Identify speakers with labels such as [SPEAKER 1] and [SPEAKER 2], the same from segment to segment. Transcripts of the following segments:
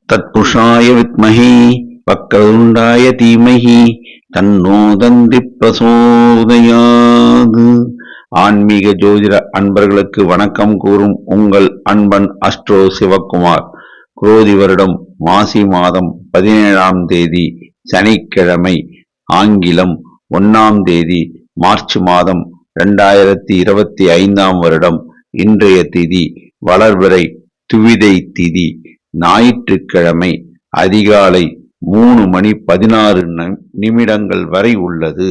[SPEAKER 1] தத்புருஷாய வித்மஹி வக்ரதுண்டாய தீமஹி தன்னோ தந்தி பிரசோதயாது. ஆன்மீக ஜோதிட அன்பர்களுக்கு வணக்கம் கூறும் உங்கள் அன்பன் அஸ்ட்ரோ சிவக்குமார். குரோதி வருடம் மாசி மாதம் 17ஆம் தேதி சனிக்கிழமை, ஆங்கிலம் 1ஆம் தேதி மார்ச் மாதம் 2025ஆம் வருடம். இன்றைய திதி வளர்பிறை துவிதை திதி, ஞாயிற்றுக்கிழமை, அதிகாலை 3:16 வரை உள்ளது.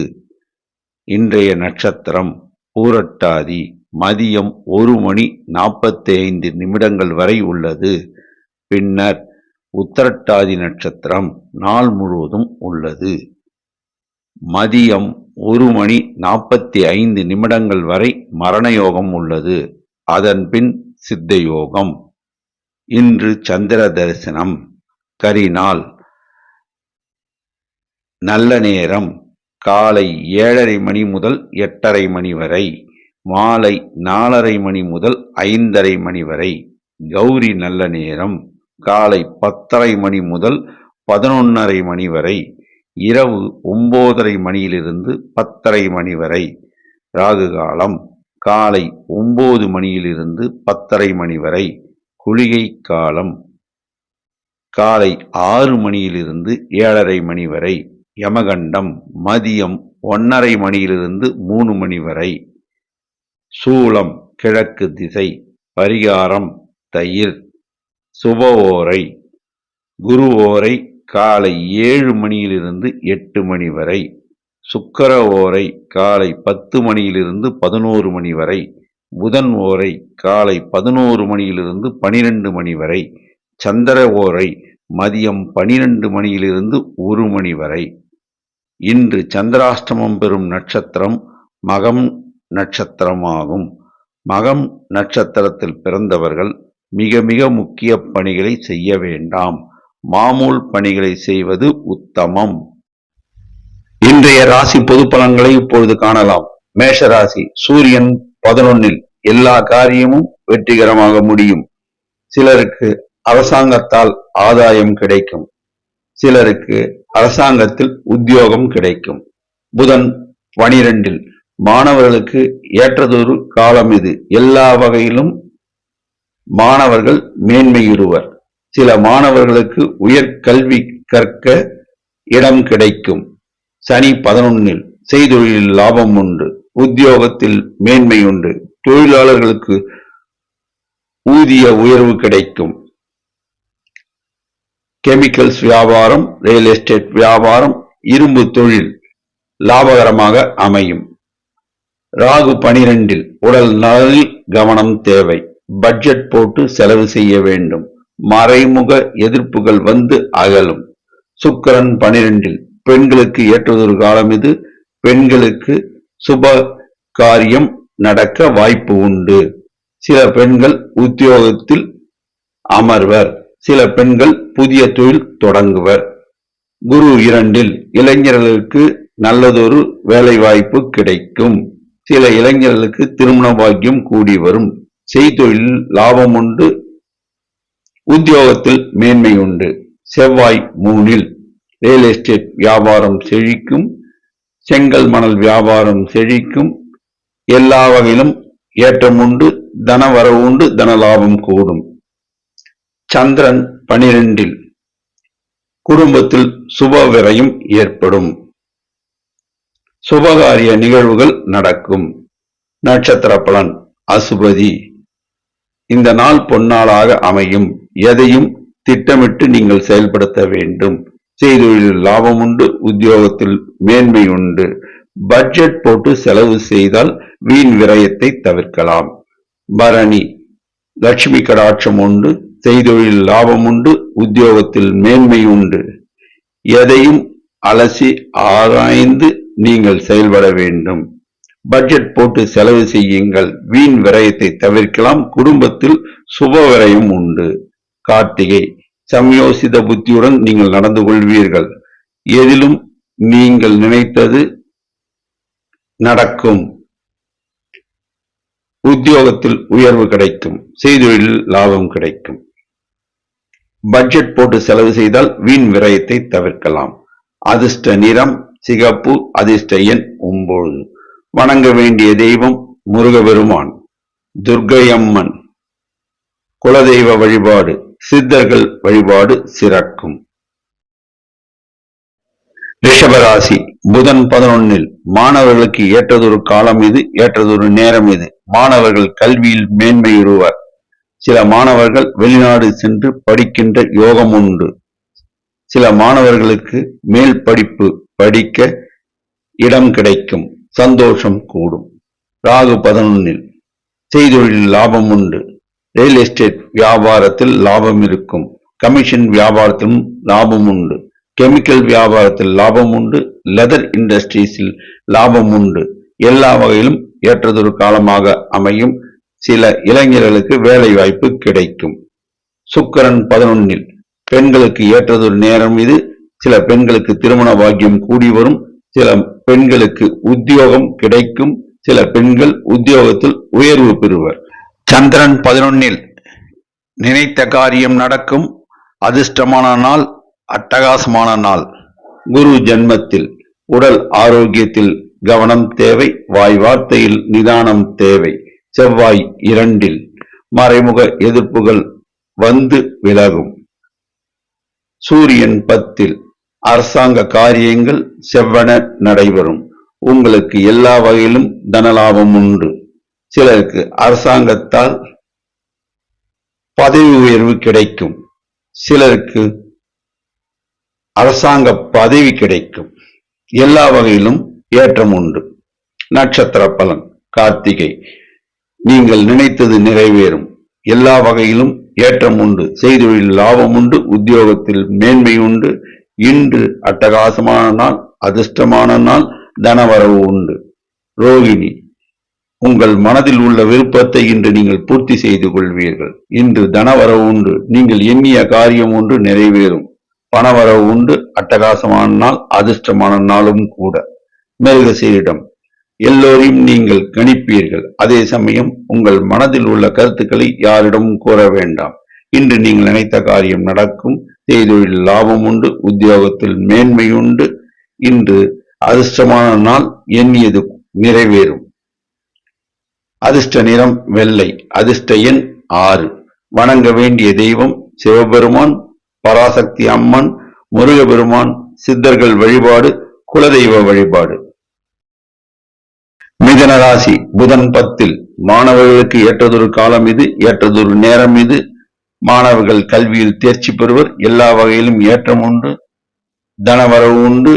[SPEAKER 1] இன்றைய நட்சத்திரம் பூரட்டாதி, மதியம் 1:45 வரை உள்ளது. பின்னர் உத்திரட்டாதி நட்சத்திரம் நாள் முழுவதும் உள்ளது. மதியம் 1:45 வரை மரணயோகம் உள்ளது. அதன் பின் சித்த யோகம். இன்று சந்திர தரிசனம், கரிநாள். நல்ல நேரம் காலை 7:30 மணி முதல் 8:30 மணி வரை, மாலை 4:30 மணி முதல் 5:30 மணி வரை. கௌரி நல்ல நேரம் காலை 10:30 மணி முதல் 11:30 மணி வரை, இரவு 9:30 மணியிலிருந்து 10:30 மணி வரை. ராகு காலம் காலை 9 மணியிலிருந்து 10:30 மணி வரை. குளிகை காலம் காலை 6 மணியிலிருந்து 7:30 மணி வரை. யமகண்டம் மதியம் 1:30 மணியிலிருந்து 3 மணி வரை. சூலம் கிழக்கு திசை. பரிகாரம் தயிர். சுப ஓரை குரு ஓரை காலை 7 மணியிலிருந்து 8 மணி வரை. சுக்கிர ஓரை காலை 10 மணியிலிருந்து 11 மணி வரை. புதன் ஓரை காலை 11 மணியிலிருந்து 12 மணி வரை. சந்திர ஓரை மதியம் 12 மணியிலிருந்து 1 மணி வரை. இன்று சந்திராஷ்டமம் பெறும் நட்சத்திரம் மகம் நட்சத்திரமாகும். மகம் நட்சத்திரத்தில் பிறந்தவர்கள் மிக மிக முக்கிய பணிகளை செய்ய வேண்டாம். மாமூல் பணிகளை செய்வது உத்தமம். இன்றைய ராசி பொது பலன்களை இப்பொழுது காணலாம். மேஷராசி, சூரியன் 11இல், எல்லா காரியமும் வெற்றிகரமாக முடியும். சிலருக்கு அரசாங்கத்தால் ஆதாயம் கிடைக்கும். சிலருக்கு அரசாங்கத்தில் உத்தியோகம் கிடைக்கும். புதன் 12இல், மாணவர்களுக்கு ஏற்றதொரு காலம் இது. எல்லா வகையிலும் மாணவர்கள் மேன்மையுறுவர். சில மாணவர்களுக்கு உயர்கல்வி கற்க இடம் கிடைக்கும். சனி 11இல், செய்தொழிலில் லாபம் உண்டு. உத்தியோகத்தில் மேன்மை உண்டு. தொழிலாளர்களுக்கு ஊதிய உயர்வு கிடைக்கும். கெமிக்கல்ஸ் வியாபாரம், ரியல் எஸ்டேட் வியாபாரம், இரும்பு தொழில் லாபகரமாக அமையும். ராகு 12இல், உடல் நலனில் கவனம் தேவை. பட்ஜெட் போட்டு செலவு செய்ய வேண்டும். மறைமுக எதிர்ப்புகள் வந்து அகலும். சுக்கிரன் 12இல், பெண்களுக்கு ஏற்றதொரு காலம் இது. பெண்களுக்கு சுப காரியம் நடக்க வாய்ப்பு உண்டு. சில பெண்கள் உத்தியோகத்தில் அமர்வர். சில பெண்கள் புதிய தொழில் தொடங்குவர். குரு 2இல், இளைஞர்களுக்கு நல்லதொரு வேலை வாய்ப்பு கிடைக்கும். சில இளைஞர்களுக்கு திருமண பாக்கியம் கூடி வரும். செய்தொழில் லாபம் உண்டு. உத்தியோகத்தில் மேன்மை உண்டு. செவ்வாய் 3இல், ரியல் எஸ்டேட் வியாபாரம் செழிக்கும். செங்கல் மணல் வியாபாரம் செழிக்கும். எல்லா வகையிலும் ஏற்றம் உண்டு. தன வரவு உண்டு. தன லாபம் கூடும். சந்திரன் 12இல், குடும்பத்தில் சுப விரயம் ஏற்படும். சுபகாரிய நிகழ்வுகள் நடக்கும். நட்சத்திர பலன் அசுபதி. இந்த நாள் பொன்னாளாக அமையும். எதையும் திட்டமிட்டு நீங்கள் செயல்படுத்த வேண்டும். செய்தொழிலில் லாபம் உண்டு. உத்தியோகத்தில் மேன்மை உண்டு. பட்ஜெட் போட்டு செலவு செய்தால் வீண் விரயத்தை தவிர்க்கலாம். பரணி, லட்சுமி கடாட்சம் உண்டு. செய்தொழில் லாபம் உண்டு. உத்தியோகத்தில் மேன்மை உண்டு. எதையும் அலசி ஆராய்ந்து நீங்கள் செயல்பட வேண்டும். பட்ஜெட் போட்டு செலவு செய்யுங்கள். வீண் விரயத்தை தவிர்க்கலாம். குடும்பத்தில் சுப விரயம் உண்டு. கார்த்திகை, சமயோசித புத்தியுடன் நீங்கள் நடந்து கொள்வீர்கள். எதிலும் நீங்கள் நினைத்தது நடக்கும். உத்தியோகத்தில் உயர்வு கிடைக்கும். செய்தொழிலில் லாபம் கிடைக்கும். பட்ஜெட் போட்டு செலவு செய்தால் வீண் விரயத்தை தவிர்க்கலாம். அதிர்ஷ்ட நிறம் சிகப்பு. அதிர்ஷ்ட எண் 9. வணங்க வேண்டிய தெய்வம் முருகபெருமான், துர்க்கை அம்மன். குலதெய்வ வழிபாடு, சித்தர்கள் வழிபாடு சிறக்கும். ரிஷபராசி. புதன் 11. மாணவர்களுக்கு ஏற்றதொரு காலம் இது, ஏற்றதொரு நேரம் இது. மாணவர்கள் கல்வியில் மேன்மையுறுவர். சில மாணவர்கள் வெளிநாடு சென்று படிக்கின்ற யோகம் உண்டு. சில மாணவர்களுக்கு மேல் படிப்பு படிக்க இடம் கிடைக்கும். சந்தோஷம் கூடும். ராகு 11. செய்தொழில் லாபம் உண்டு. ரியல் எஸ்டேட் வியாபாரத்தில் லாபம் இருக்கும். கமிஷன் வியாபாரத்திலும் லாபம் உண்டு. கெமிக்கல் வியாபாரத்தில் லாபம் உண்டு. லெதர் இண்டஸ்ட்ரீஸில் லாபம் உண்டு. எல்லா வகையிலும் ஏற்றதொரு காலமாக அமையும். சில இளைஞர்களுக்கு வேலை வாய்ப்பு கிடைக்கும். சுக்கிரன் 11. பெண்களுக்கு ஏற்றதொரு நேரம் இது. சில பெண்களுக்கு திருமண பாக்கியம் கூடி வரும். சில பெண்களுக்கு உத்தியோகம் கிடைக்கும். சில பெண்கள் உத்தியோகத்தில் உயர்வு பெறுவர். சந்திரன் 11. நினைத்த காரியம் நடக்கும். அதிர்ஷ்டமான நாள், அட்டகாசமான நாள். குரு ஜன்மத்தில். உடல் ஆரோக்கியத்தில் கவனம் தேவை. வாய் வார்த்தையில் நிதானம் தேவை. செவ்வாய் 2. மறைமுக எதிர்ப்புகள் வந்து விலகும். சூரியன் 10. அரசாங்க காரியங்கள் செவ்வன நடைபெறும். உங்களுக்கு எல்லா வகையிலும் தனலாபம் உண்டு. சிலருக்கு அரசாங்கத்தால் பதவி உயர்வு கிடைக்கும். சிலருக்கு அரசாங்க பதவி கிடைக்கும். எல்லா வகையிலும் ஏற்றம் உண்டு. நட்சத்திர பலன். கார்த்திகை. நீங்கள் நினைத்தது நிறைவேறும். எல்லா வகையிலும் ஏற்றம் உண்டு. செய்தொழில் லாபம் உண்டு. உத்தியோகத்தில் மேன்மை உண்டு. இன்று அட்டகாசமான நாள், அதிர்ஷ்டமான நாள், தனவரவு உண்டு. ரோகிணி. உங்கள் மனதில் உள்ள விருப்பத்தை இன்று நீங்கள் பூர்த்தி செய்து கொள்வீர்கள். இன்று தனவரவு உண்டு. நீங்கள் எண்ணிய காரியம் ஒன்று நிறைவேறும். பணவரவு உண்டு. அட்டகாசமான நாள், அதிர்ஷ்டமான நாளும் கூட. மிருகசீரிடம். எல்லோரையும் நீங்கள் கணிப்பீர்கள். அதே சமயம் உங்கள் மனதில் உள்ள கருத்துக்களை யாரிடமும் கூற வேண்டாம். இன்று நீங்கள் நினைத்த காரியம் நடக்கும். செய்தொழில் லாபம் உண்டு. உத்தியோகத்தில் மேன்மை உண்டு. இன்று அதிர்ஷ்டமான நாள், எண்ணியது நிறைவேறும். அதிர்ஷ்ட நிறம் வெள்ளை. அதிர்ஷ்ட எண் 6. வணங்க வேண்டிய தெய்வம் சிவபெருமான், பராசக்தி அம்மன், முருகபெருமான், சித்தர்கள் வழிபாடு, குலதெய்வ வழிபாடு. மிதுன ராசி. புதன் 10. மாணவர்களுக்கு ஏற்றதொரு காலம் இது, ஏற்றதொரு நேரம் இது. மாணவர்கள் கல்வியில் தேர்ச்சி பெறுவர். எல்லா வகையிலும் ஏற்றம் உண்டு. தனவரவு உண்டு.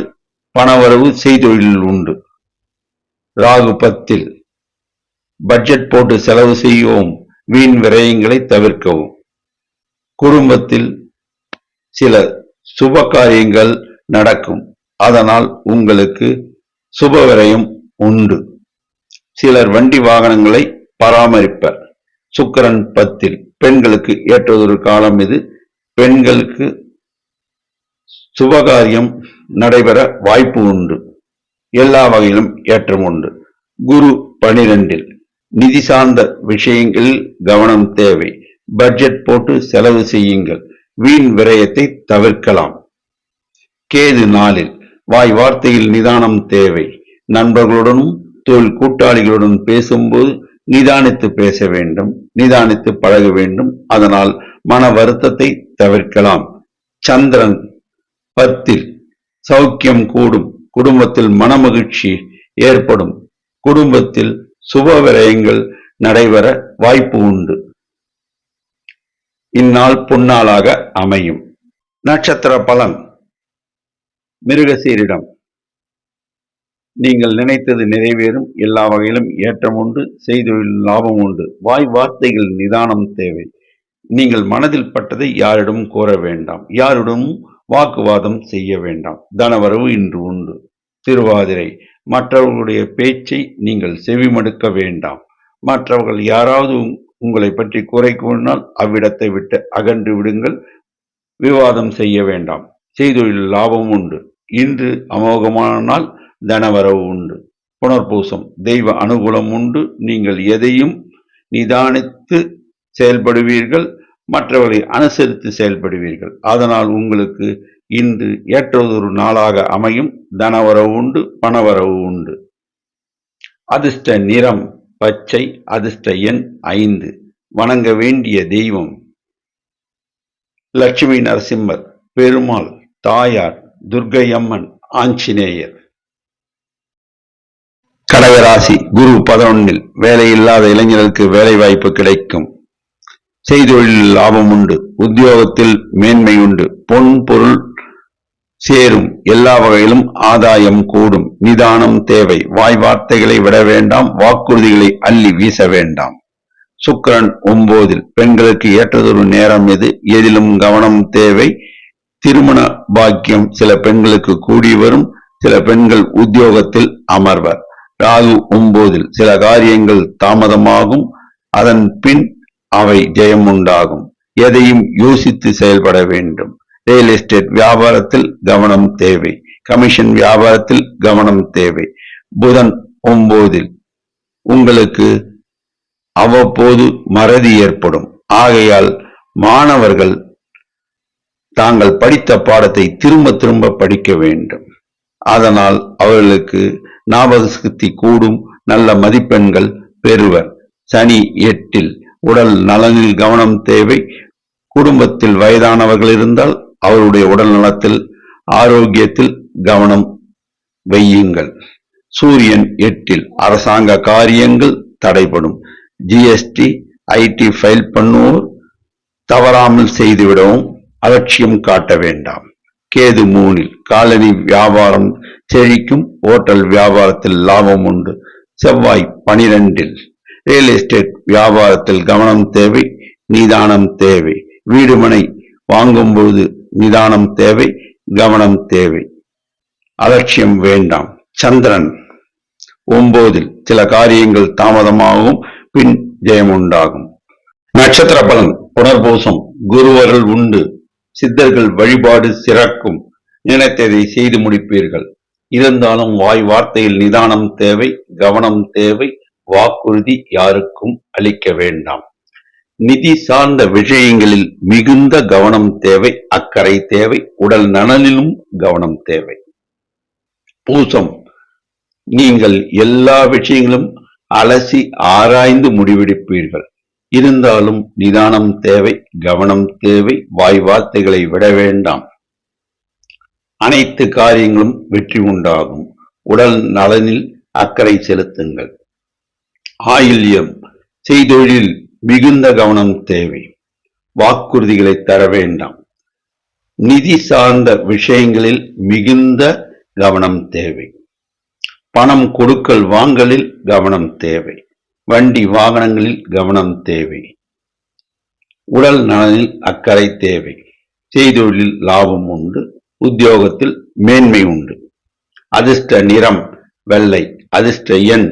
[SPEAKER 1] பணவரவு செய்தொழில் உண்டு. ராகு 10. பட்ஜெட் போட்டு செலவு செய்யவும். வீண் விரயங்களை தவிர்க்கவும். குடும்பத்தில் சில சுப காரியங்கள் நடக்கும். அதனால் உங்களுக்கு சுப விரயம் உண்டு. சிலர் வண்டி வாகனங்களை பராமரிப்பர். சுக்கிரன் 10. பெண்களுக்கு ஏற்றதொரு காலம் இது. பெண்களுக்கு சுபகாரியம் நடைபெற வாய்ப்பு உண்டு. எல்லா வகையிலும் ஏற்றம் உண்டு. குரு 12. நிதி சார்ந்த விஷயங்களில் கவனம் தேவை. பட்ஜெட் போட்டு செலவு செய்யுங்கள். வீண் விரயத்தை தவிர்க்கலாம். கேது 4. வாய் வார்த்தையில் நிதானம் தேவை. நண்பர்களுடனும் தொழில் கூட்டாளிகளுடன் பேசும்போது நிதானித்து பேச வேண்டும். நிதானித்து பழக வேண்டும். அதனால் மன வருத்தத்தை தவிர்க்கலாம். சந்திரன் 10. சௌக்கியம் கூடும். குடும்பத்தில் மனமகிழ்ச்சி ஏற்படும். குடும்பத்தில் சுப விரயங்கள் நடைபெற வாய்ப்பு உண்டு. இந்நாள் பொன்னாளாக அமையும். நட்சத்திர பலன். மிருகசீரிடம். நீங்கள் நினைத்தது நிறைவேறும். எல்லா வகையிலும் ஏற்றம் உண்டு. செய்தொழில் லாபம் உண்டு. வாய் வார்த்தைகள் நிதானம் தேவை. நீங்கள் மனதில் பட்டதை யாரிடமும் கூற வேண்டாம். யாரிடமும் வாக்குவாதம் செய்ய வேண்டாம். தனவரவு இன்று உண்டு. திருவாதிரை. மற்றவர்களுடைய பேச்சை நீங்கள் செவிமடுக்க வேண்டாம். மற்றவர்கள் யாராவது உங்களை பற்றி குறை கூறினால் அவ்விடத்தை விட்டு அகன்று விடுங்கள். விவாதம் செய்ய வேண்டாம். செய்தொழில் லாபம் உண்டு. இன்று அமோகமான நாள், தனவரவு உண்டு. புனர்பூசம். தெய்வ அனுகூலம் உண்டு. நீங்கள் எதையும் நிதானித்து செயல்படுவீர்கள். மற்றவர்களை அனுசரித்து செயல்படுவீர்கள். அதனால் உங்களுக்கு இன்று ஏற்றதொரு நாளாக அமையும். தனவரவு உண்டு, பணவரவு உண்டு. அதிர்ஷ்ட நிறம் பச்சை. அதிர்ஷ்ட எண் 5. வணங்க வேண்டிய தெய்வம் லட்சுமி நரசிம்மர், பெருமாள், தாயார், துர்க்கையம்மன், ஆஞ்சநேயர். கடகராசி. குரு 11. வேலை இல்லாத இளைஞர்களுக்கு வேலை வாய்ப்பு கிடைக்கும். செய்தொழிலில் லாபம் உண்டு. உத்தியோகத்தில் மேன்மை உண்டு. பொன் பொருள் சேரும். எல்லா வகையிலும் ஆதாயம் கூடும். நிதானம் தேவை. வாய் வார்த்தைகளை விட வேண்டாம். வாக்குறுதிகளை அள்ளி வீச வேண்டாம். சுக்கிரன் 9. பெண்களுக்கு ஏற்றதொரு நேரம் எது. எதிலும் கவனம் தேவை. திருமண பாக்கியம் சில பெண்களுக்கு கூடி வரும். சில பெண்கள் உத்தியோகத்தில் அமர்வர். ராகு 9. சில காரியங்கள் தாமதமாகும். அதன் பின் அவை ஜெயம் உண்டாகும். எதையும் யோசித்து செயல்பட வேண்டும். ரியல் எஸ்டேட் வியாபாரத்தில் கவனம் தேவை. கமிஷன் வியாபாரத்தில் கவனம் தேவை. புதன் 9. உங்களுக்கு அவ்வப்போது மறதி ஏற்படும். ஆகையால் மாணவர்கள் தாங்கள் படித்த பாடத்தை திரும்ப திரும்ப படிக்க வேண்டும். அதனால் அவர்களுக்கு ஞாபக சக்தி கூடும். நல்ல மதிப்பெண்கள் பெறுவர். சனி 8. உடல் நலனில் கவனம் தேவை. குடும்பத்தில் வயதானவர்கள் இருந்தால் அவருடைய உடல் நலத்தில் ஆரோக்கியத்தில் கவனம் வையுங்கள். சூரியன் 8. அரசாங்க காரியங்கள் தடைபடும். ஜிஎஸ்டி ஐடி ஃபைல் பண்ணுவோர் தவறாமல் செய்துவிடவும். அலட்சியம் காட்ட வேண்டாம். கேது 3. காலனி வியாபாரம் செழிக்கும். ஓட்டல் வியாபாரத்தில் லாபம் உண்டு. செவ்வாய் 12. ரியல் எஸ்டேட் வியாபாரத்தில் கவனம் தேவை. நிதானம் தேவை. வீடு மனை வாங்கும்போது நிதானம் தேவை. கவனம் தேவை. அலட்சியம் வேண்டாம். சந்திரன் 9. சில காரியங்கள் தாமதமாகவும் பின் ஜெயம் உண்டாகும். நட்சத்திர பலன். புனர்பூசம். குருவருள் உண்டு. சித்தர்கள் வழிபாடு சிறக்கும். நினைத்ததை செய்து முடிப்பீர்கள். இருந்தாலும் வாய் வார்த்தையில் நிதானம் தேவை. கவனம் தேவை. வாக்குறுதி யாருக்கும் அளிக்க வேண்டாம். நிதி சார்ந்த விஷயங்களில் மிகுந்த கவனம் தேவை. அக்கறை தேவை. உடல் நலனிலும் கவனம் தேவை. பூசம். நீங்கள் எல்லா விஷயங்களும் அலசி ஆராய்ந்து முடிவெடுப்பீர்கள். இருந்தாலும் நிதானம் தேவை. கவனம் தேவை. வாய் வார்த்தைகளை விட வேண்டாம். அனைத்து காரியங்களும் வெற்றி உண்டாகும். உடல் நலனில் அக்கறை செலுத்துங்கள். ஆயில்யம். செய்தொழில் மிகுந்த கவனம் தேவை. வாக்குறுதிகளை தர வேண்டாம். நிதி சார்ந்த விஷயங்களில் மிகுந்த கவனம் தேவை. பணம் கொடுக்கல் வாங்கலில் கவனம் தேவை. வண்டி வாகனங்களில் கவனம் தேவை. உடல் நலனில் அக்கறை தேவை. செய்தொழிலில் லாபம் உண்டு. உத்தியோகத்தில் மேன்மை உண்டு. அதிர்ஷ்ட நிறம் வெள்ளை. அதிர்ஷ்ட எண்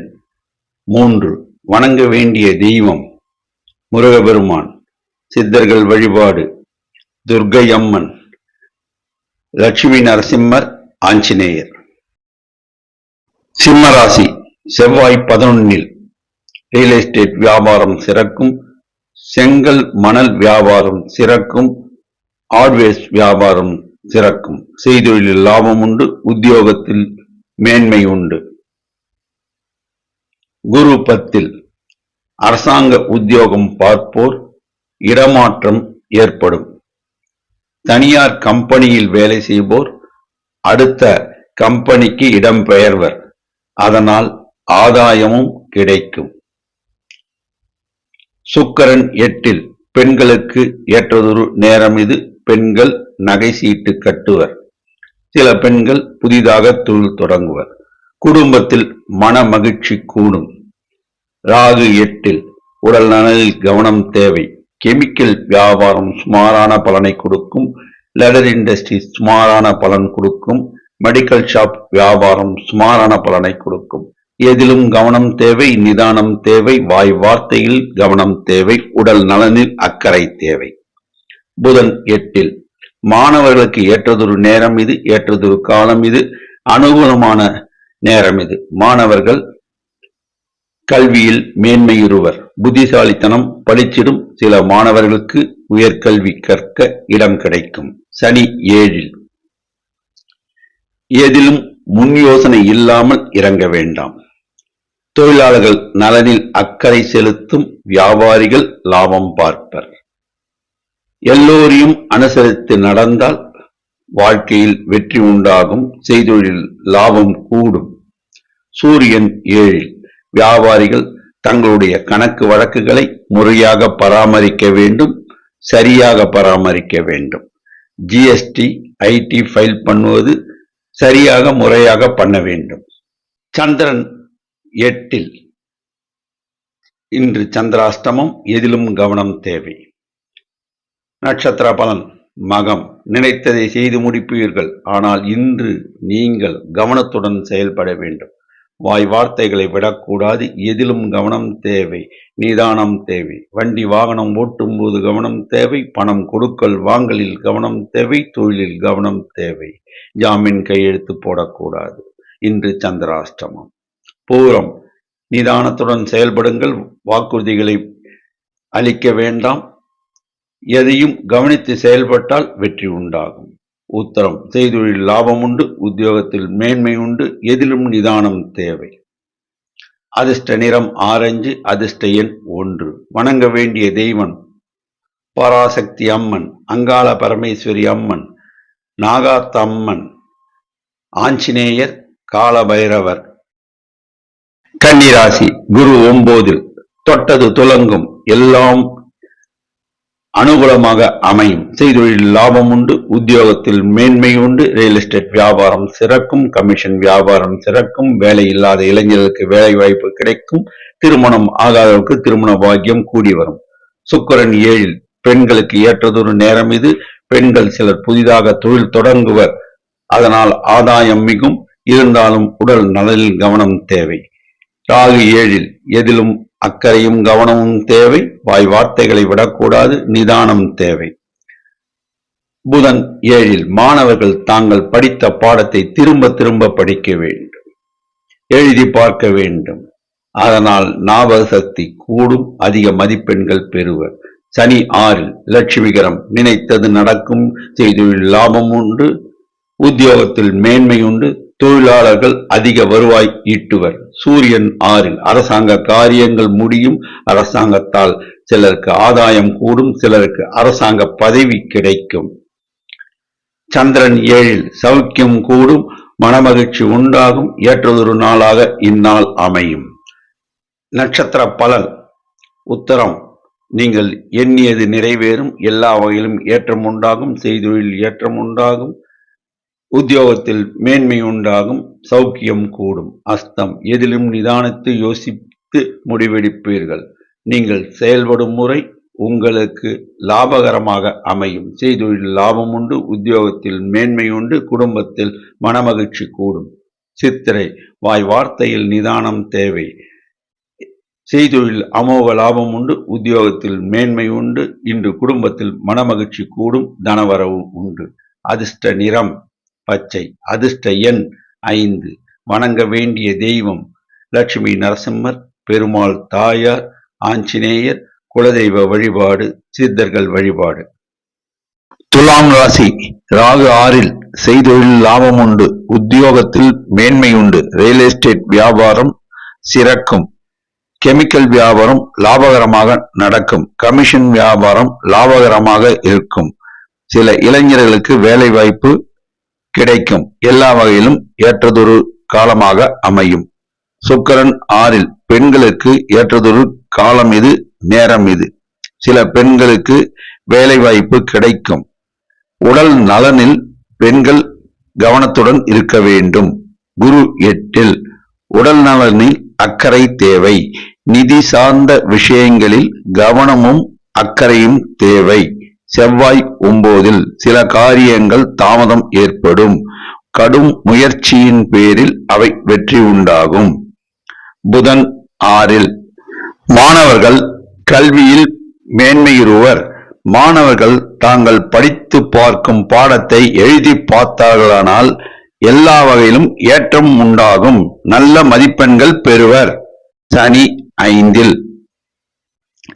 [SPEAKER 1] 3. வணங்க வேண்டிய தெய்வம் முருகபெருமான். சித்தர்கள் வழிபாடு துர்க்கையம்மன், லட்சுமி நரசிம்மர், ஆஞ்சநேயர். சிம்மராசி. செவ்வாய் 11. ரியல் எஸ்டேட் வியாபாரம் சிறக்கும். செங்கல் மணல் வியாபாரம் சிறக்கும். ஹார்ட்வேர்ஸ் வியாபாரம் சிறக்கும். செய்தொழிலில் லாபம் உண்டு. உத்தியோகத்தில் மேன்மை உண்டு. குரு 10. அரசாங்க உத்தியோகம் பார்ப்போர் இடமாற்றம் ஏற்படும். தனியார் கம்பெனியில் வேலை செய்வோர் அடுத்த கம்பெனிக்கு இடம்பெயர்வர். அதனால் ஆதாயமும் கிடைக்கும். சுக்கிரன் 8. பெண்களுக்கு ஏற்றதொரு நேரம் இது. பெண்கள் நகை சீட்டு கட்டுவர். சில பெண்கள் புதிதாக தொழில் தொடங்குவர். குடும்பத்தில் மன மகிழ்ச்சி கூடும். ராகு 8. உடல் நலனில் கவனம் தேவை. கெமிக்கல் வியாபாரம் சுமாரான பலனை கொடுக்கும். லெதர் இண்டஸ்ட்ரி சுமாரான பலன் கொடுக்கும். மெடிக்கல் ஷாப் வியாபாரம் சுமாரான பலனை கொடுக்கும். எதிலும் கவனம் தேவை. நிதானம் தேவை. வாய் வார்த்தையில் கவனம் தேவை. உடல் நலனில் அக்கறை தேவை. புதன் 8. மாணவர்களுக்கு ஏற்றதொரு நேரம் இது. ஏற்றதொரு காலம் இது. அனுகூலமான நேரம் இது. மாணவர்கள் கல்வியில் மேன்மையுறுவர். புத்திசாலித்தனம் பளிச்சிடும். சில மாணவர்களுக்கு உயர்கல்வி கற்க இடம் கிடைக்கும். சனி 7. எதிலும் முன் யோசனை இல்லாமல் இறங்க வேண்டாம். தொழிலாளர்கள் நலனில் அக்கறை செலுத்தும் வியாபாரிகள் லாபம் பார்ப்பர். எல்லோரையும் அனுசரித்து நடந்தால் வாழ்க்கையில் வெற்றி உண்டாகும். செய்தொழில் லாபம் கூடும். சூரியன் 7. வியாபாரிகள் தங்களுடைய கணக்கு வழக்குகளை முறையாக பராமரிக்க வேண்டும், சரியாக பராமரிக்க வேண்டும். ஜிஎஸ்டி, ஐடி ஃபைல் பண்ணுவது சரியாக முறையாக பண்ண வேண்டும். சந்திரன் 8. இன்று சந்திராஷ்டமம். எதிலும் கவனம் தேவை. நட்சத்திர பலன். மகம். நினைத்ததை செய்து முடிப்பீர்கள். ஆனால் இன்று நீங்கள் கவனத்துடன் செயல்பட வேண்டும். வாய் வார்த்தைகளை விடக்கூடாது. எதிலும் கவனம் தேவை. நிதானம் தேவை. வண்டி வாகனம் ஓட்டும் போது கவனம் தேவை. பணம் கொடுக்கல் வாங்கலில் கவனம் தேவை. தொழிலில் கவனம் தேவை. ஜாமீன் கையெழுத்து போடக்கூடாது. இன்று சந்திராஷ்டமம். பூரம். நிதானத்துடன் செயல்படுங்கள். வாக்குறுதிகளை அளிக்க வேண்டாம். எதையும் கவனித்து செயல்பட்டால் வெற்றி உண்டாகும். உத்தரம். செய்தொழில் லாபம் உண்டு. உத்தியோகத்தில் மேன்மை உண்டு. எதிலும் நிதானம் தேவை. அதிர்ஷ்ட நிறம் ஆரஞ்சு. அதிர்ஷ்ட எண் 1. வணங்க வேண்டிய தெய்வம் பராசக்தி அம்மன், அங்காள பரமேஸ்வரி அம்மன், நாகாத்தம்மன், ஆஞ்சநேயர், காலபைரவர். கன்னிராசி. குரு 9. தொட்டது துலங்கும். எல்லாம் அனுகூலமாக அமையும். செய்தொழில் லாபம் உண்டு. உத்தியோகத்தில் மேன்மை உண்டு. ரியல் எஸ்டேட் வியாபாரம் சிறக்கும். கமிஷன் வியாபாரம் சிறக்கும். வேலை இல்லாத இளைஞர்களுக்கு வேலை வாய்ப்பு கிடைக்கும். திருமணம் ஆகாதவருக்கு திருமண பாக்கியம் கூடி வரும். சுக்கிரன் 7. பெண்களுக்கு ஏற்றதொரு நேரம் இது. பெண்கள் சிலர் புதிதாக தொழில் தொடங்குவர். அதனால் ஆதாயம் மிகும். இருந்தாலும் உடல் நலனில் கவனம் தேவை. ராகு 7. எதிலும் அக்கறையும் கவனமும் தேவை. வாய் வார்த்தைகளை விடக்கூடாது. நிதானம் தேவை. புதன் 7. மாணவர்கள் தாங்கள் படித்த பாடத்தை திரும்ப திரும்ப படிக்க வேண்டும், எழுதி பார்க்க வேண்டும். அதனால் ஞாபக சக்தி கூடும். அதிக மதிப்பெண்கள் பெறுவர். சனி 6. லட்சுமிகரம். நினைத்தது நடக்கும். செய்தொழில் லாபம் உண்டு. உத்தியோகத்தில் மேன்மை உண்டு. தொழிலாளர்கள் அதிக வருவாய் ஈட்டுவர். சூரியன் 6. அரசாங்க காரியங்கள் முடியும். அரசாங்கத்தால் சிலருக்கு ஆதாயம் கூடும். சிலருக்கு அரசாங்க பதவி கிடைக்கும். சந்திரன் 7. சௌக்கியம் கூடும். மனமகிழ்ச்சி உண்டாகும். ஏற்றதொரு நாளாக இந்நாள் அமையும். நட்சத்திர பலன். உத்தரம். நீங்கள் எண்ணியது நிறைவேறும். எல்லா வகையிலும் ஏற்றம் உண்டாகும். செய்தொழில் ஏற்றம் உண்டாகும். உத்தியோகத்தில் மேன்மை உண்டாகும். சௌக்கியம் கூடும். அஸ்தம். எதிலும் நிதானித்து யோசித்து முடிவெடுப்பீர்கள். நீங்கள் செயல்படும் முறை உங்களுக்கு லாபகரமாக அமையும். செய்தொழில் லாபம் உண்டு. உத்தியோகத்தில் மேன்மை உண்டு. குடும்பத்தில் மனமகிழ்ச்சி கூடும். சித்திரை. வாய் வார்த்தையில் நிதானம் தேவை. செய்தொழில் அமோக லாபம் உண்டு. உத்தியோகத்தில் மேன்மை உண்டு. இன்று குடும்பத்தில் மனமகிழ்ச்சி கூடும். தனவரவு உண்டு. அதிர்ஷ்ட நிறம் பச்சை. அதிர்ஷ்ட எண் 5. வணங்க வேண்டிய தெய்வம் லட்சுமி நரசிம்மர், பெருமாள் தாயார், ஆஞ்சநேயர், குலதெய்வ வழிபாடு, சித்தர்கள் வழிபாடு. துலாம் ராசி. ராகு 6. செய்தொழில் லாபம் உண்டு. உத்தியோகத்தில் மேன்மை உண்டு. ரியல் எஸ்டேட் வியாபாரம் சிறக்கும். கெமிக்கல் வியாபாரம் லாபகரமாக நடக்கும். கமிஷன் வியாபாரம் லாபகரமாக இருக்கும். சில இளைஞர்களுக்கு வேலை வாய்ப்பு கிடைக்கும். எல்லா வகையிலும் ஏற்றதொரு காலமாக அமையும். சுக்கிரன் 6. பெண்களுக்கு ஏற்றதொரு காலம் இது, நேரம் இது. சில பெண்களுக்கு வேலை வாய்ப்பு கிடைக்கும். உடல் நலனில் பெண்கள் கவனத்துடன் இருக்க வேண்டும். குரு 8. உடல் நலனில் அக்கறை தேவை. நிதி சார்ந்த விஷயங்களில் கவனமும் அக்கறையும் தேவை. செவ்வாய் 9. சில காரியங்கள் தாமதம் ஏற்படும். கடும் முயற்சியின் பேரில் அவை வெற்றி உண்டாகும். புதன் 6. மாணவர்கள் கல்வியில் மேன்மையுறுவர். மாணவர்கள் தாங்கள் படித்து பார்க்கும் பாடத்தை எழுதி பார்த்தார்களானால் எல்லா வகையிலும் ஏற்றம் உண்டாகும். நல்ல மதிப்பெண்கள் பெறுவர். சனி 5.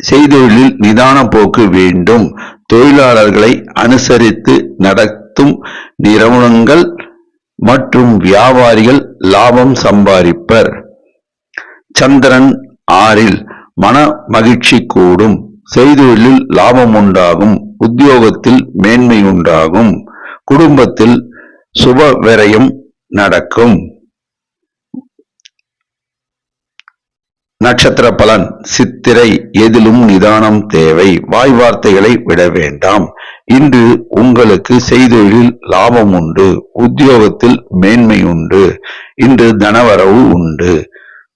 [SPEAKER 1] செய்தொழிலில் நிதான போக்கு வேண்டும். தொழிலாளர்களை அனுசரித்து நடத்தும் நிறுவனங்கள் மற்றும் வியாபாரிகள் லாபம் சம்பாதிப்பர். சந்திரன் 6ல் மன மகிழ்ச்சி கூடும். செய்தொழிலில் லாபம் உண்டாகும். உத்தியோகத்தில் மேன்மை உண்டாகும். குடும்பத்தில் சுப விரயம் நடக்கும். நட்சத்திர பலன். சித்திரை. எதிலும் நிதானம் தேவை. வாய் வார்த்தைகளை விட வேண்டாம். இன்று உங்களுக்கு செய்தொழிலில் லாபம் உண்டு. உத்தியோகத்தில் மேன்மை உண்டு. இன்று தனவரவு உண்டு.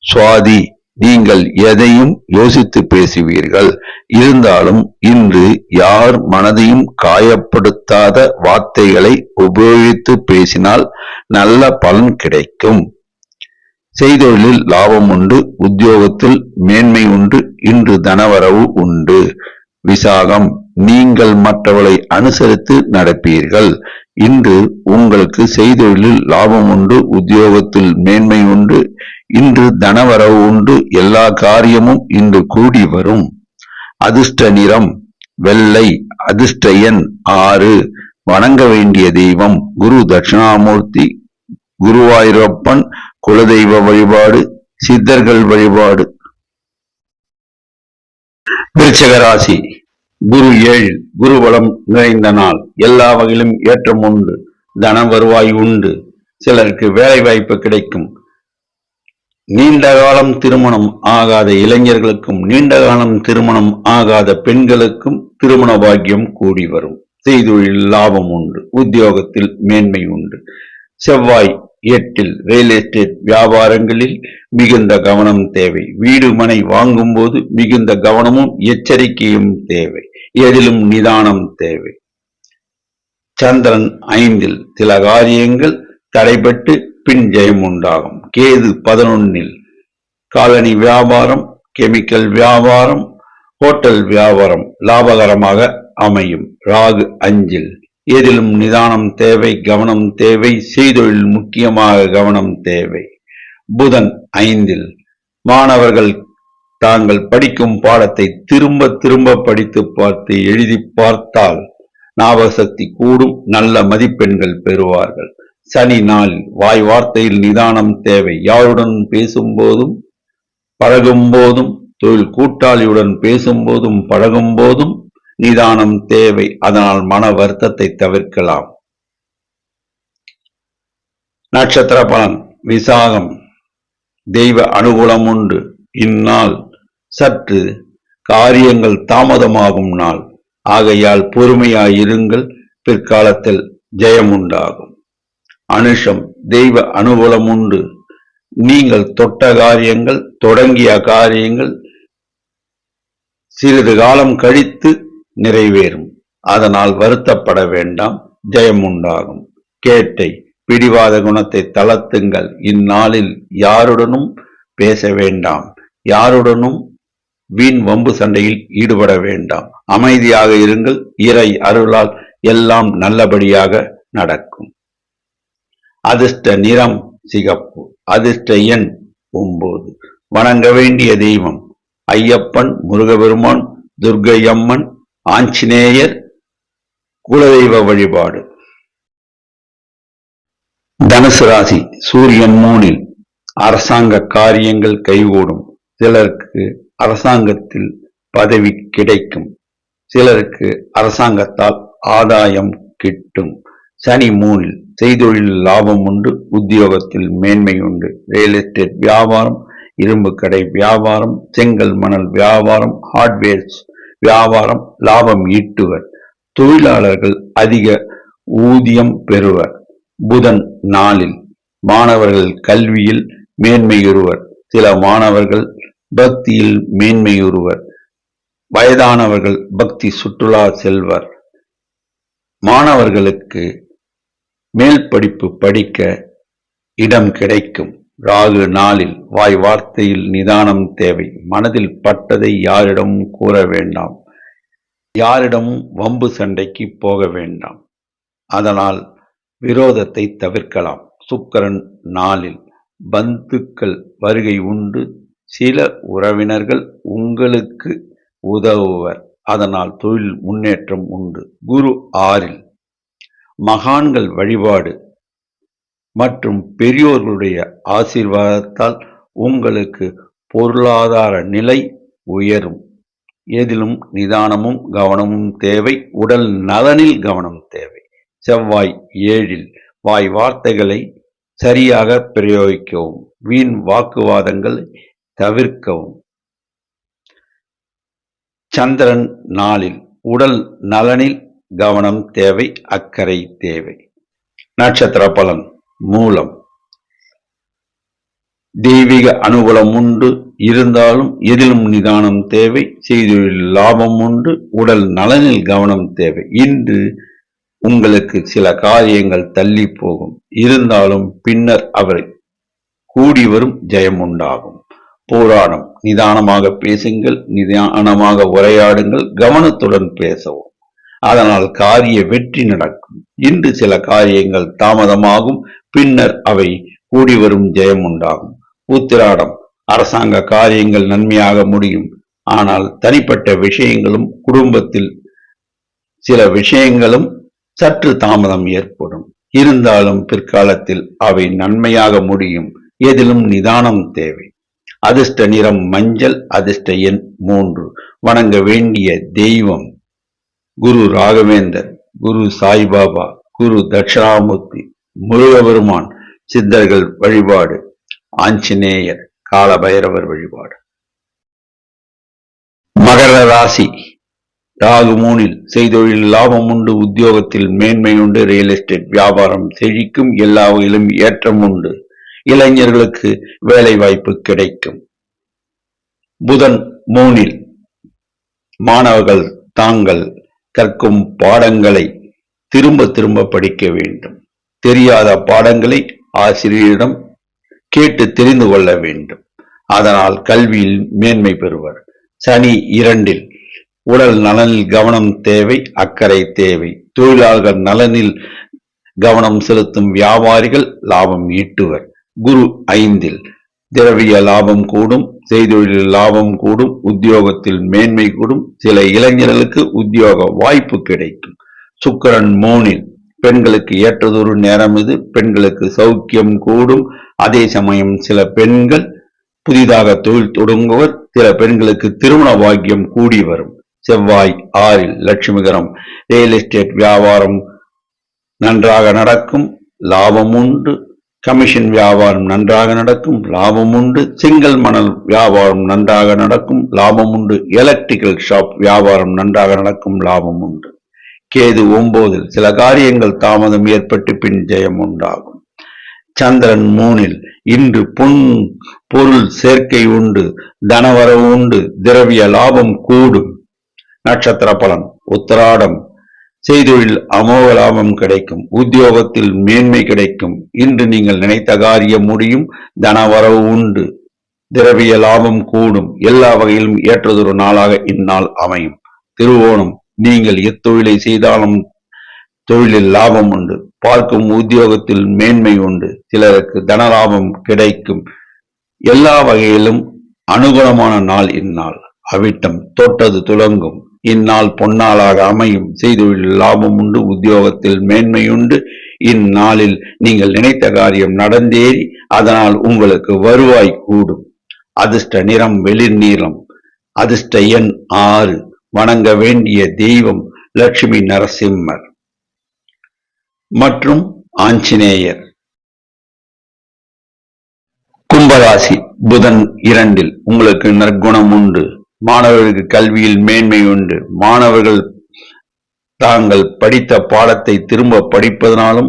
[SPEAKER 1] சுவாதி. நீங்கள் எதையும் யோசித்து பேசுவீர்கள். இருந்தாலும் இன்று யார் மனதையும் காயப்படுத்தாத வார்த்தைகளை உபயோகித்து பேசினால் நல்ல பலன் கிடைக்கும். செய்தொழிலில் லாபம் உண்டு. உத்தியோகத்தில் மேன்மை உண்டு. இன்று தனவரவு உண்டு. விசாகம். நீங்கள் மற்றவர்களை அனுசரித்து நடப்பீர்கள். இன்று உங்களுக்கு செய்தொழிலில் லாபம் உண்டு. உத்தியோகத்தில் மேன்மை உண்டு. இன்று தனவரவு உண்டு. எல்லா காரியமும் இன்று கூடி வரும். அதிர்ஷ்ட நிறம் வெள்ளை. அதிர்ஷ்ட எண் 6. வணங்க வேண்டிய தெய்வம் குரு தட்சிணாமூர்த்தி, குருவாயூரப்பன், குலதெய்வ வழிபாடு, சித்தர்கள் வழிபாடு. விருச்சிக ராசி. குரு 7. குருபலம் நிறைந்த நாள். எல்லா வகையிலும் ஏற்றம் உண்டு. தன வருவாய் உண்டு. சிலருக்கு வேலை வாய்ப்பு கிடைக்கும். நீண்ட காலம் திருமணம் ஆகாத இளைஞர்களுக்கும் நீண்ட காலம் திருமணம் ஆகாத பெண்களுக்கும் திருமண பாக்கியம் கூடி வரும். செய்தொழில் லாபம் உண்டு. உத்தியோகத்தில் மேன்மை உண்டு. செவ்வாய் 8ல் ரியல் எஸ்டேட் வியாபாரங்களில் மிகுந்த கவனம் தேவை. வீடு மனை வாங்கும் போது மிகுந்த கவனமும் எச்சரிக்கையும் தேவை. எதிலும் நிதானம் தேவை. சந்திரன் 5ல் சில காரியங்கள் தடைபட்டு பின் ஜெயம் உண்டாகும். கேது 11ல் காலனி வியாபாரம், கெமிக்கல் வியாபாரம், ஹோட்டல் வியாபாரம் லாபகரமாக அமையும். ராகு 5ல் எதிலும் நிதானம் தேவை, கவனம் தேவை. செய்தொழில் முக்கியமாக கவனம் தேவை. புதன் 5ல் மாணவர்கள் தாங்கள் படிக்கும் பாடத்தை திரும்ப திரும்ப படித்து பார்த்து எழுதி பார்த்தால் ஞாபக சக்தி கூடும். நல்ல மதிப்பெண்கள் பெறுவார்கள். சனி 4ல் வாய் வார்த்தையில் நிதானம் தேவை. யாருடன் பேசும்போதும் பழகும் போதும், தொழில் கூட்டாளியுடன் பேசும்போதும் பழகும் போதும் நிதானம் தேவை. அதனால் மன வருத்தத்தை தவிர்க்கலாம். நட்சத்திர பலன். விசாகம். தெய்வ அனுகூலம் உண்டு. இந்நாள் சற்று காரியங்கள் தாமதமாகும் நாள். ஆகையால் பொறுமையாயிருங்கள். பிற்காலத்தில் ஜெயம் உண்டாகும். அனுஷம். தெய்வ அனுகூலம் உண்டு. நீங்கள் தொட்ட காரியங்கள், தொடங்கிய காரியங்கள் சிறிது காலம் கழித்து நிறைவேறும். அதனால் வருத்தப்பட வேண்டாம். ஜெயம் உண்டாகும். கேட்டை. பிடிவாத குணத்தை தளர்த்துங்கள். இந்நாளில் யாருடனும் பேச வேண்டாம். யாருடனும் வீண் வம்பு சண்டையில் ஈடுபட வேண்டாம். அமைதியாக இருங்கள். இறை அருளால் எல்லாம் நல்லபடியாக நடக்கும். அதிர்ஷ்ட நிறம் சிகப்பு. அதிர்ஷ்ட எண் 9. வணங்க வேண்டிய தெய்வம் ஐயப்பன், முருகபெருமான், துர்க்கையம்மன், ஆஞ்சநேயர், குலதெய்வ வழிபாடு. தனுசு ராசி. சூரியன் 3ல் அரசாங்க காரியங்கள் கைகூடும். சிலருக்கு அரசாங்கத்தில் பதவி கிடைக்கும். சிலருக்கு அரசாங்கத்தால் ஆதாயம் கிட்டும். சனி 3ல் செய்தொழில் லாபம் உண்டு. உத்தியோகத்தில் மேன்மை உண்டு. ரியல் எஸ்டேட் வியாபாரம், இரும்பு கடை வியாபாரம், செங்கல் மணல் வியாபாரம், ஹார்ட்வேர்ஸ் வியாபாரம் லாபம் ஈட்டுவர். தொழிலாளர்கள் அதிக ஊதியம் பெறுவர். புதன் 4ல் மாணவர்கள் கல்வியில் மேன்மையுறுவர். சில மாணவர்கள் பக்தியில் மேன்மையுறுவர். வயதானவர்கள் பக்தி சுற்றுலா செல்வர். மாணவர்களுக்கு மேல் படிப்பு படிக்க இடம் கிடைக்கும். ராகு 4ல் வாய் வார்த்தையில் நிதானம் தேவை. மனதில் பட்டதை யாரிடமும் கூற வேண்டாம். யாரிடமும் வம்பு சண்டைக்கு போக வேண்டாம். அதனால் விரோதத்தை தவிர்க்கலாம். சுக்கிரன் 4ல் பந்துக்கள் வருகை உண்டு. சில உறவினர்கள் உங்களுக்கு உதவுவர். அதனால் தொழில் முன்னேற்றம் உண்டு. குரு 6 மகான்கள் வழிபாடு மற்றும் பெரியோர்களுடைய ஆசீர்வாதத்தால் உங்களுக்கு பொருளாதார நிலை உயரும். எதிலும் நிதானமும் கவனமும் தேவை. உடல் நலனில் கவனம் தேவை. செவ்வாய் 7 வாய் வார்த்தைகளை சரியாக பிரயோகிக்கவும். வீண் வாக்குவாதங்களை தவிர்க்கவும். சந்திரன் 4 உடல் நலனில் கவனம் தேவை, அக்கறை தேவை. நட்சத்திர பலன். மூலம் தெய்வீக அனுகூலம் உண்டு. இருந்தாலும் எதிலும் நிதானம் தேவை. செய்தொழில் லாபம் உண்டு. உடல் நலனில் கவனம் தேவை. இன்று உங்களுக்கு சில காரியங்கள் தள்ளி போகும். இருந்தாலும் பின்னர் அவை கூடி வரும் ஜெயம் உண்டாகும். போராடம் நிதானமாக பேசுங்கள். நிதானமாக உரையாடுங்கள். கவனத்துடன் பேசவும். அதனால் காரிய வெற்றி நடக்கும். இன்று சில காரியங்கள் தாமதமாகும். பின்னர் அவை கூடி வரும் ஜெயம் உண்டாகும். உத்திராடம் அரசாங்க காரியங்கள் நன்மையாக முடியும். ஆனால் தனிப்பட்ட விஷயங்களும் குடும்பத்தில் சில விஷயங்களும் சற்று தாமதம் ஏற்படும். இருந்தாலும் பிற்காலத்தில் அவை நன்மையாக முடியும். எதிலும் நிதானம் தேவை. அதிர்ஷ்ட நிறம் மஞ்சள். அதிர்ஷ்ட எண் 3. வணங்க வேண்டிய தெய்வம் குரு ராகவேந்தர், குரு சாய்பாபா, குரு தட்சிணாமூர்த்தி, முருகபெருமான், சித்தர்கள் வழிபாடு, ஆஞ்சநேயர், காலபைரவர் வழிபாடு. மகர ராசி. ராகு 3 செய்தொழில் லாபம் உண்டு. உத்தியோகத்தில் மேன்மை உண்டு. ரியல் எஸ்டேட் வியாபாரம் செழிக்கும். எல்லா வகையிலும் ஏற்றம் உண்டு. இளைஞர்களுக்கு வேலை வாய்ப்பு கிடைக்கும். புதன் 3 மாணவர்கள் தாங்கள் கற்கும் பாடங்களை திரும்ப திரும்ப படிக்க வேண்டும். தெரியாத பாடங்களை ஆசிரியரிடம் கேட்டு தெரிந்து கொள்ள வேண்டும். அதனால் கல்வியில் மேன்மை பெறுவர். சனி 2 உடல் நலனில் கவனம் தேவை, அக்கறை தேவை. தொழிலாளர்கள் நலனில் கவனம் செலுத்தும் வியாபாரிகள் லாபம் ஈட்டுவர். குரு 5 திரவிய லாபம் கூடும். செய்தொழில் லாபம் கூடும். உத்தியோகத்தில் மேன்மை கூடும். சில இளைஞர்களுக்கு உத்தியோக வாய்ப்பு கிடைக்கும். சுக்கிரன் 3 பெண்களுக்கு ஏற்றதொரு நேரம் இது. பெண்களுக்கு சௌக்கியம் கூடும். அதே சமயம் சில பெண்கள் புதிதாக தொழில் தொடங்குவர். சில பெண்களுக்கு திருமண பாக்கியம் கூடி வரும். செவ்வாய் 6 லட்சுமிகரம் ரியல் எஸ்டேட் வியாபாரம் நன்றாக நடக்கும். லாபம் உண்டு. கமிஷன் வியாபாரம் நன்றாக நடக்கும். லாபம் உண்டு. செங்கல் மணல் வியாபாரம் நன்றாக நடக்கும். லாபம் உண்டு. எலக்ட்ரிக்கல் ஷாப் வியாபாரம் நன்றாக நடக்கும். லாபம் உண்டு. கேது 9 சில காரியங்கள் தாமதம் ஏற்பட்டு பின் ஜெயம் உண்டாகும். சந்திரன் 3 இன்று பொருள் சேர்க்கை உண்டு. தனவரவு உண்டு. திரவிய லாபம் கூடும். நட்சத்திர பலன். உத்திராடம் செய்தொழில் அமோக லாபம் கிடைக்கும். உத்தியோகத்தில் மேன்மை கிடைக்கும். இன்று நீங்கள் நினைத்த காரியம் முடியும். தனவரவு உண்டு. திரவிய லாபம் கூடும். எல்லா வகையிலும் ஏற்றதொரு நாளாக இந்நாள் அமையும். திருவோணம் நீங்கள் எத்தொழிலை செய்தாலும் தொழிலில் லாபம் உண்டு. பார்க்கும் உத்தியோகத்தில் மேன்மை உண்டு. சிலருக்கு தன லாபம் கிடைக்கும். எல்லா வகையிலும் அனுகூலமான நாள் இந்நாள். அவிட்டம் தொட்டது துலங்கும். இந்நாள் பொன்னாளாக அமையும். செய்தொழில் லாபம் உண்டு. உத்தியோகத்தில் மேன்மையுண்டு. இந்நாளில் நீங்கள் நினைத்த காரியம் நடந்தேறி அதனால் உங்களுக்கு வருவாய் கூடும். அதிர்ஷ்ட நிறம் வெளிர் நீலம். அதிர்ஷ்ட எண் 6 வணங்க வேண்டிய தெய்வம் லட்சுமி நரசிம்மர் மற்றும் ஆஞ்சநேயர். கும்பராசி. புதன் 2 உங்களுக்கு நற்குணம் உண்டு. மாணவர்களுக்கு கல்வியில் மேன்மை உண்டு. மாணவர்கள் தாங்கள் படித்த பாடத்தை திரும்ப படிப்பதனாலும்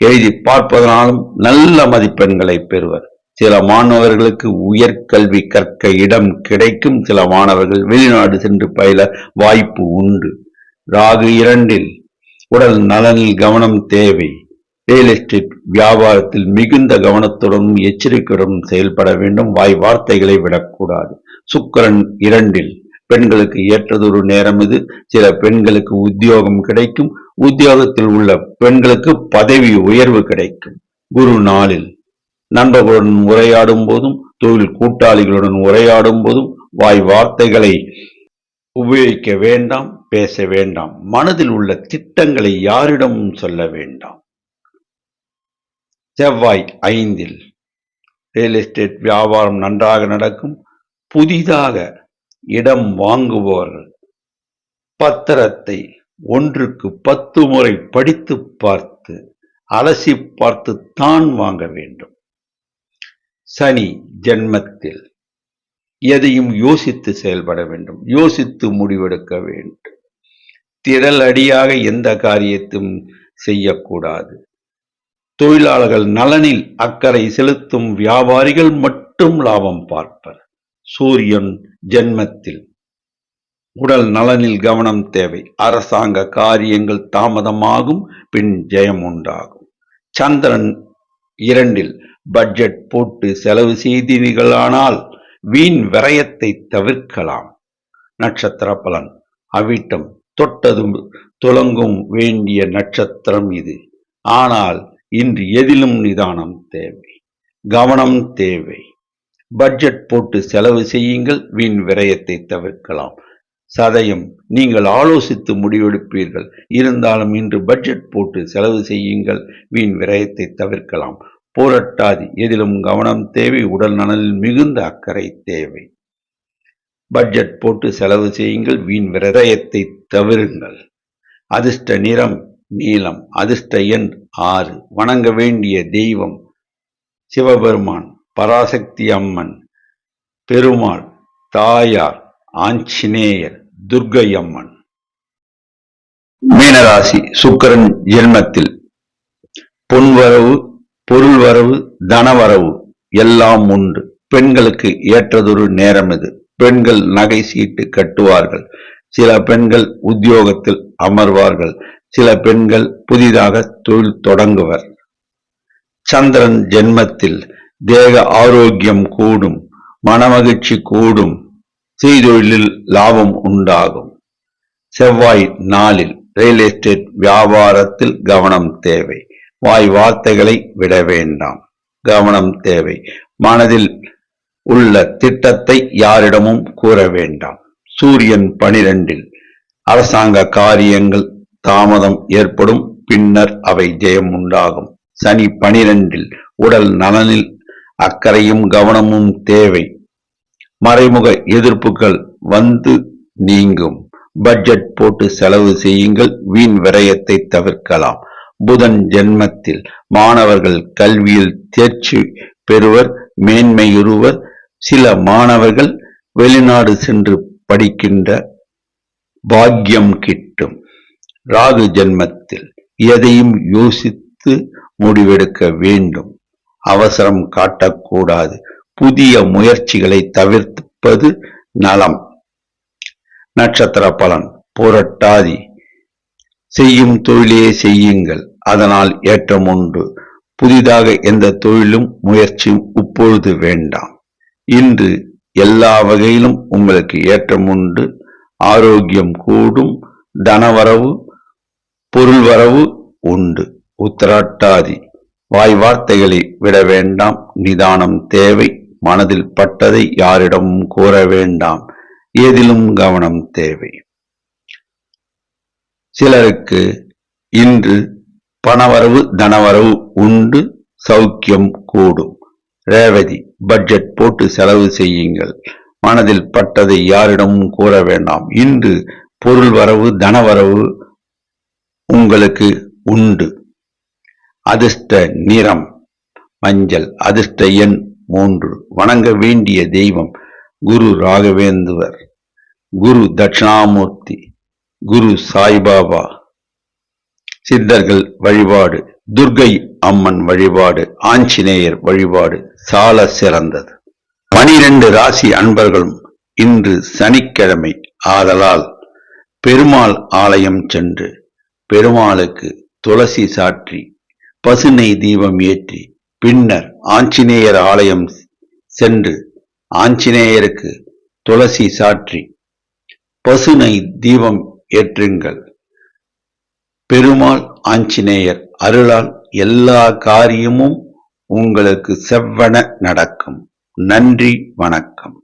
[SPEAKER 1] எழுதி பார்ப்பதனாலும் நல்ல மதிப்பெண்களை பெறுவர். சில மாணவர்களுக்கு உயர்கல்வி கற்க இடம் கிடைக்கும். சில மாணவர்கள் வெளிநாடு சென்று பயில வாய்ப்பு உண்டு. ராகு 2 உடல் நலனில் கவனம் தேவை. ரியல் எஸ்டேட் வியாபாரத்தில் மிகுந்த கவனத்துடனும் எச்சரிக்கையுடன் செயல்பட வேண்டும். வாய் வார்த்தைகளை விடக்கூடாது. சுக்கிரன் 2 பெண்களுக்கு ஏற்றதொரு நேரம் இது. சில பெண்களுக்கு உத்தியோகம் கிடைக்கும். உத்தியோகத்தில் உள்ள பெண்களுக்கு பதவி உயர்வு கிடைக்கும். குரு 4 நண்பர்களுடன் உரையாடும் போதும் தொழில் கூட்டாளிகளுடன் உரையாடும் போதும் வாய் வார்த்தைகளை உபயோகிக்க வேண்டாம், பேச வேண்டாம். மனதில் உள்ள திட்டங்களை யாரிடமும் சொல்ல வேண்டாம். செவ்வாய் 5 ரியல் எஸ்டேட் வியாபாரம் நன்றாக நடக்கும். புதிதாக இடம் வாங்குபவர்கள் பத்திரத்தை 1க்கு 10 முறை படித்து பார்த்து அலசி பார்த்து தான் வாங்க வேண்டும். சனி ஜென்மத்தில் எதையும் யோசித்து செயல்பட வேண்டும், யோசித்து முடிவெடுக்க வேண்டும். திரள் அடியாக எந்த காரியத்தையும் செய்யக்கூடாது. தொழிலாளர்கள் நலனில் அக்கறை செலுத்தும் வியாபாரிகள் மட்டும் லாபம் பார்ப்பர். சூரியன் ஜென்மத்தில் உடல் நலனில் கவனம் தேவை. அரசாங்க காரியங்கள் தாமதமாகும், பின் ஜெயம் உண்டாகும். சந்திரன் 2 பட்ஜெட் போட்டு செலவு செய்தீர்களானால் வீண் விரயத்தை தவிர்க்கலாம். நட்சத்திர பலன் அவிட்டம் தொட்டதும் துலங்கும் வேண்டிய நட்சத்திரம் இது. ஆனால் இன்று எதிலும் நிதானம் தேவை, கவனம் தேவை. பட்ஜெட் போட்டு செலவு செய்யுங்கள், வீண் விரயத்தை தவிர்க்கலாம். சதயம் நீங்கள் ஆலோசித்து முடிவெடுப்பீர்கள். இருந்தாலும் இன்று பட்ஜெட் போட்டு செலவு செய்யுங்கள், வீண் விரயத்தை தவிர்க்கலாம். புரட்டாதி எதிலும் கவனம் தேவை, உடல் நலனில் மிகுந்த அக்கறை தேவை. பட்ஜெட் போட்டு செலவு செய்யுங்கள், வீண் விரயத்தை தவிருங்கள். அதிர்ஷ்ட நிறம் நீலம், அதிர்ஷ்ட எண் 6. வணங்க வேண்டிய தெய்வம் சிவபெருமான், பராசக்தி அம்மன், பெருமாள், தாயார், ஆஞ்சநேயர், துர்க்கை அம்மன். மீனராசி சுக்கிரன் ஜென்மத்தில் பொன்வரவு, பொருள் வரவு, தனவரவு எல்லாம் உண்டு. பெண்களுக்கு ஏற்றதொரு நேரம் இது. பெண்கள் நகை சீட்டு கட்டுவார்கள். சில பெண்கள் உத்தியோகத்தில் அமர்வார்கள். சில பெண்கள் புதிதாக தொழில் தொடங்குவர். சந்திரன் ஜென்மத்தில் தேக ஆரோக்கியம் கூடும், மனமகிழ்ச்சி கூடும், செய்தொழிலில் லாபம் உண்டாகும். செவ்வாய் 4 ரியல் எஸ்டேட் வியாபாரத்தில் கவனம் தேவை. வாய் வார்த்தைகளை விட வேண்டாம், கவனம் தேவை. மனதில் உள்ள திட்டத்தை யாரிடமும் கூற வேண்டாம். சூரியன் 12 அரசாங்க காரியங்கள் தாமதம் ஏற்படும், பின்னர் அவை ஜெயம் உண்டாகும். சனி 12 உடல் நலனில் அக்கறையும் கவனமும் தேவை. மறைமுக எதிர்ப்புகள் வந்து நீங்கும். பட்ஜெட் போட்டு செலவு செய்யுங்கள், வீண் விரயத்தை தவிர்க்கலாம். புதன் ஜென்மத்தில் மாணவர்கள் கல்வியில் தேர்ச்சி பெறுவர், மேன்மையுறுவர். சில மாணவர்கள் வெளிநாடு சென்று படிக்கின்ற பாக்கியம் கிட்டும். ராகு ஜென்மத்தில் எதையும் யோசித்து முடிவெடுக்க வேண்டும், அவசரம் காட்டக்கூடாது. புதிய முயற்சிகளை தவிர்ப்பது நலம். நட்சத்திர பலன் புரட்டாதி செய்யும் தொழிலே செய்யுங்கள், அதனால் ஏற்றம் உண்டு. புதிதாக எந்த தொழிலும் முயற்சியும் இப்பொழுது வேண்டாம். இன்று எல்லா வகையிலும் உங்களுக்கு ஏற்றம் உண்டு. ஆரோக்கியம் கூடும், தனவரவு, பொருள் வரவு உண்டு. உத்திராட்டாதி வாய் வார்த்தைகளை விட வேண்டாம், நிதானம் தேவை. மனதில் பட்டதை யாரிடமும் கூற வேண்டாம், எதிலும் கவனம் தேவை. சிலருக்கு இன்று பணவரவு தனவரவு உண்டு, சௌக்கியம் கூடும். ரேவதி பட்ஜெட் போட்டு செலவு செய்யுங்கள், மனதில் பட்டதை யாரிடமும் கூற வேண்டாம். இன்று பொருள் வரவு தனவரவு உங்களுக்கு உண்டு. அதிர்ஷ்ட நிறம் மஞ்சள், அதிர்ஷ்ட எண் 3. வணங்க வேண்டிய தெய்வம் குரு ராகவேந்துவர், குரு தட்சிணாமூர்த்தி, குரு சாய்பாபா. சித்தர்கள் வழிபாடு, துர்க்கை அம்மன் வழிபாடு, ஆஞ்சநேயர் வழிபாடு சால சிறந்தது. 12 ராசி அன்பர்களும் இன்று சனிக்கிழமை ஆதலால் பெருமாள் ஆலயம் சென்று பெருமாளுக்கு துளசி சாற்றி பசுனை தீபம் ஏற்றி பின்னர் ஆஞ்சநேயர் ஆலயம் சென்று ஆஞ்சநேயருக்கு துளசி சாற்றி பசுனை தீபம் ஏற்றுங்கள். பெருமாள் ஆஞ்சநேயர் அருளால் எல்லா காரியமும் உங்களுக்கு செவ்வன நடக்கும். நன்றி, வணக்கம்.